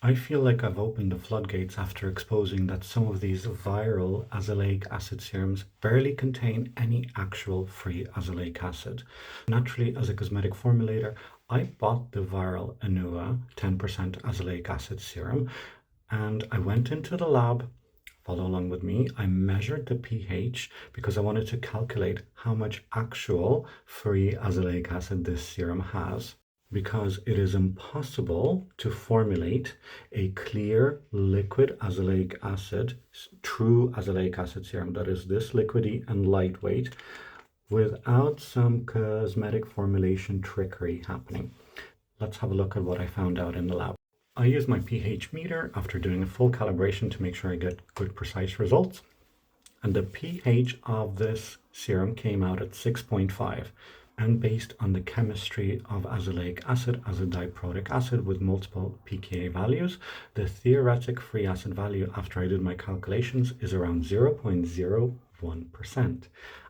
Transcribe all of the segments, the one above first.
I feel like I've opened the floodgates after exposing that some of these viral azelaic acid serums barely contain any actual free azelaic acid. Naturally, as a cosmetic formulator, I bought the viral Anua 10% azelaic acid serum and I went into the lab. Follow along with me. I measured the pH because I wanted to calculate how much actual free azelaic acid this serum has, because it is impossible to formulate a clear liquid azelaic acid, true azelaic acid serum that is this liquidy and lightweight without some cosmetic formulation trickery happening. Let's have a look at what I found out in the lab. I use my pH meter after doing a full calibration to make sure I get good precise results. And the pH of this serum came out at 6.5. And based on the chemistry of azelaic acid as a diprotic acid with multiple pKa values, the theoretic free acid value after I did my calculations is around 0.01%.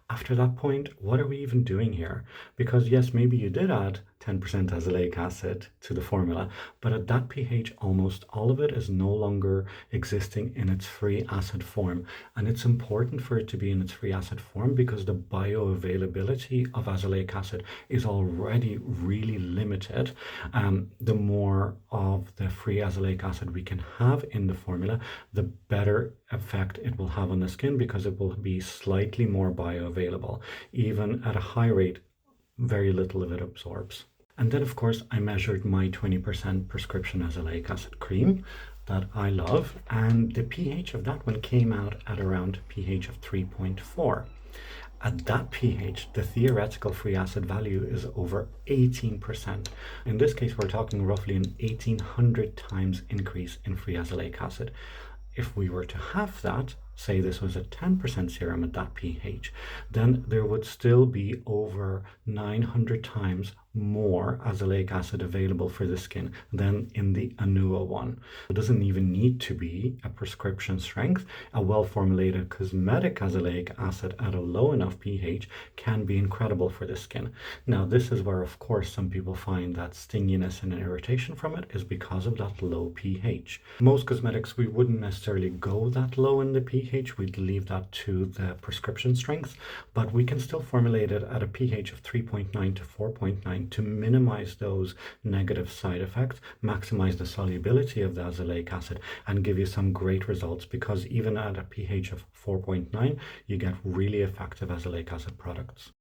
After that point, what are we even doing here? Because yes, maybe you did add 10% azelaic acid to the formula, but at that pH, almost all of it is no longer existing in its free acid form. And it's important for it to be in its free acid form because the bioavailability of azelaic acid is already really limited. The more of the free azelaic acid we can have in the formula, the better effect it will have on the skin because it will be slightly more bioavailable. Even at a high rate, very little of it absorbs. And then, of course, I measured my 20% prescription azelaic acid cream that I love, and the pH of that one came out at around pH of 3.4. At that pH, the theoretical free acid value is over 18%. In this case, we're talking roughly an 1800 times increase in free azelaic acid. If we were to have that, say this was a 10% serum at that pH, then there would still be over 900 times more azelaic acid available for the skin than in the Anua one. It doesn't even need to be a prescription strength. A well-formulated cosmetic azelaic acid at a low enough pH can be incredible for the skin. Now, this is where, of course, some people find that stinginess and irritation from it is because of that low pH. Most cosmetics, we wouldn't necessarily go that low in the pH. We'd leave that to the prescription strength, but we can still formulate it at a pH of 3.9 to 4.9 to minimize those negative side effects, maximize the solubility of the azelaic acid, and give you some great results, because even at a pH of 4.9, you get really effective azelaic acid products.